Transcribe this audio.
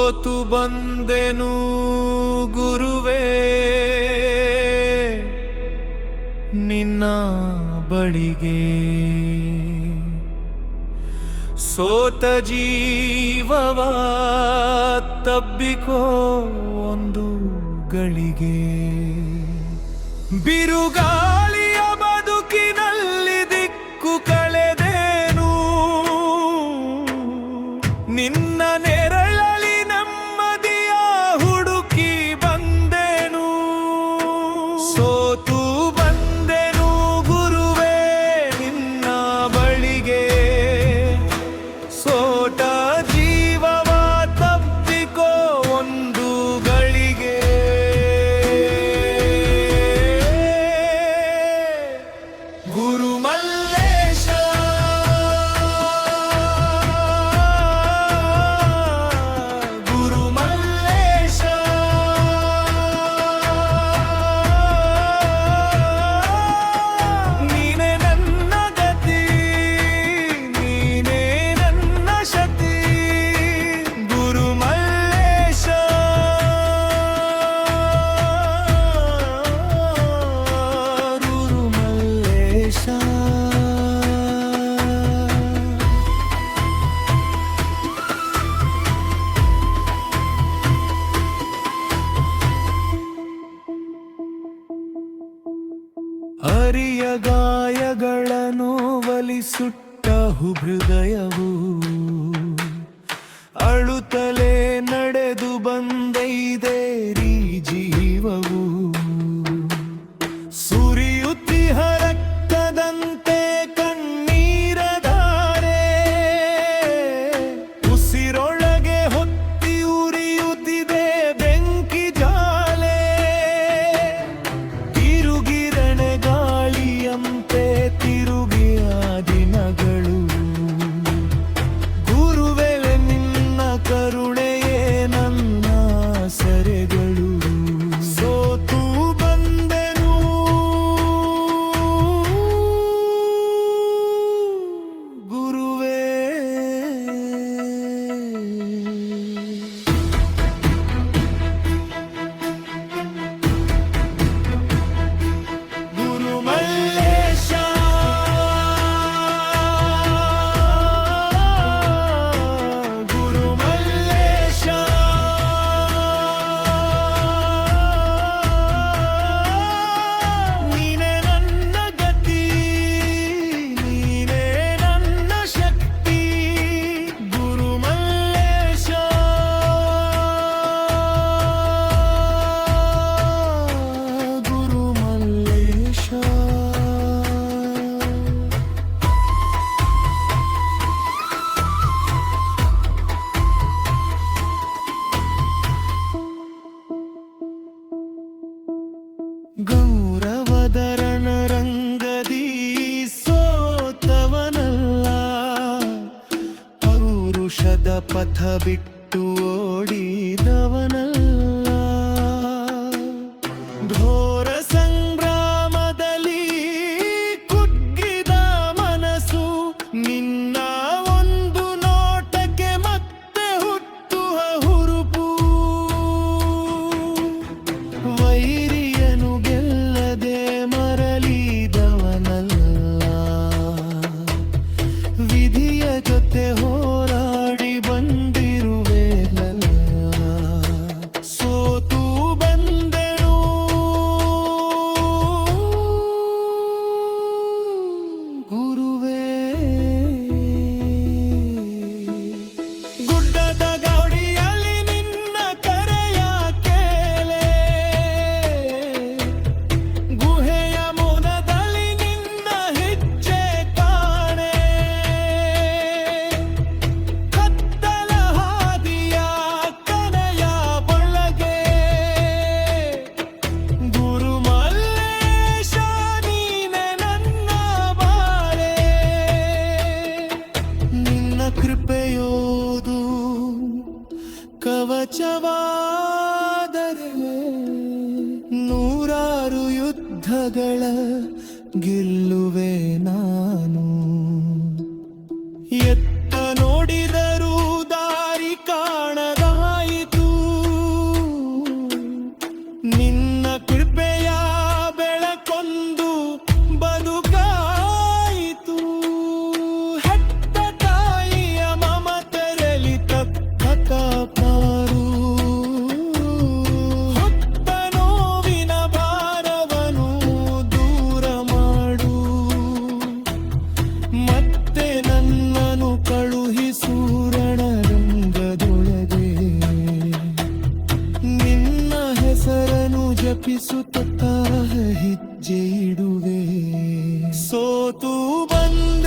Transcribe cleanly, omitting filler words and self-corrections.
ಸೋತು ಬಂದೆನು ಗುರುವೇ ನಿನ್ನ ಬಳಿಗೆ. ಸೋತ ಜೀವವ ತಬ್ಬಿಕೋ ಒಂದು ಗಳಿಗೆ. ಬಿರುಗಾಳಿಯ ಬದುಕಿನಲ್ಲಿ ದಿಕ್ಕು ಕಳೆದೇನು, ನಿನ್ನ ನೆರಳಲಿ ನೆಮ್ಮದಿಯ ಹುಡುಕಿ ಬಂದೆನು. ಸೋತು ಬಂದೆನು ಗುರುವೇ ನಿನ್ನ ಬಳಿಗೆ. ಸೋಟ ಜೀವವ ತಪ್ಪಿಕೋ ಒಂದು ಗಳಿಗೆ. ಗುರು ಮಲ್ಲೇಶ ಗುರು ಮಲ್ಲೇಶ ನೀನೇ ನನ್ನ ಗತಿ, ನೀನೇ ನನ್ನ ಶಕ್ತಿ. ಗುರು ಮಲ್ಲೇಶ ಗುರು ಮಲ್ಲೇಶ. ಅರಿಯ ಗಾಯಗಳನ್ನು ಒಲಿಸುಟ್ಟ ಹೃದಯವು ಅಳುತ್ತಲೇ ನಡೆದು ಬಂದೈದೇರಿ ಜೀವವು. ಸುರಿಯುತ್ತಿಹ ರಕ್ತದಂತೆ ಕಣ್ಣೀರ ಧಾರೆ, ಉಸಿರೊಳಗೆ ಹೊತ್ತಿ ಉರಿಯುತ್ತಿದೆ ಬೆಂಕಿ ಜಾಲೆ. ತಿರುಗಿರಣೆ ಗಾಳಿಯಂತೆ ತಿರುಗಿಯ ದಿನಗಳು. ಗುರುವೇ ನಿನ್ನ ಕರುಣೆಯೇ ನನ್ನ ಸೆರೆಗಳು. ಸೋತು ಬಂದೆನು ಗುರುವೇ. ಗುರು ಮಲ್ಲೇಶ ಗುರು ಮಲ್ಲೇಶ ನೀನೇ ನನ್ನ ಗತಿ, ನೀನೇ ನನ್ನ ಶಕ್ತಿ. ಗುರು ಮಲ್ಲೇಶ ಗುರು ಮಲ್ಲೇಶ. ಗೌರವಧರನ ರಂಗದಿ ಸೋತವನಲ್ಲ, ಪೌರುಷದ ಪಥ ಬಿಟ್ಟು ಓಡಿದವನಲ್ಲ. ಘೋರ ಸಂಗ್ರಾಮದಲ್ಲಿ ಕುಗ್ಗಿದ ಮನಸ್ಸು ನಿನ್ನ ಒಂದು ನೋಟಕ್ಕೆ ಮತ್ತೆ ಹುಟ್ಟುವ ಹುರುಪು. ವೈರಿಯನು ಗೆಲ್ಲದೆ ಮರಳಿದವನಲ್ಲ, ವಿಧಿಯ ಜೊತೆ ಹೋರಾಡಿ ಬಂದಿರುವೆನಲ್ಲ. ಸೋತು ಬಂದೆನು ಗುರುವೇ. ಗುಡ್ಡದ ಗೌಡಿಯಲ್ಲಿ ನಿನ್ನ ಕರೆಯ ಕೇಳೆ, ಗುಹೆಯ ಮೂಲದಲ್ಲಿ ನಿನ್ನ ಹೆಜ್ಜೆ ಕಾಣೆ. ಕತ್ತಲ ಹಾದಿಯ ಕನೆಯ ಒಳಗೆ ಗುರು ಮಲ್ಲೇಶ ನೀನೆ ನನ್ನ ಬಾಳೆ. ನಿನ್ನ ಕೃಪೆಯೋದು ಕವಚವಾದರೆ ನೂರಾರು ಯುದ್ಧಗಳ ಗೆಲ್ಲುವೆ ನಾನು. ಎತ್ತ ನೋಡಿದರೂ ದಾರಿ ಕಾಣದಾಯಿತು. ಜಪಿಸುತ್ತ ಹೆಜ್ಜೆ ಇಡುವೆ ಸೋತು ಬಂದ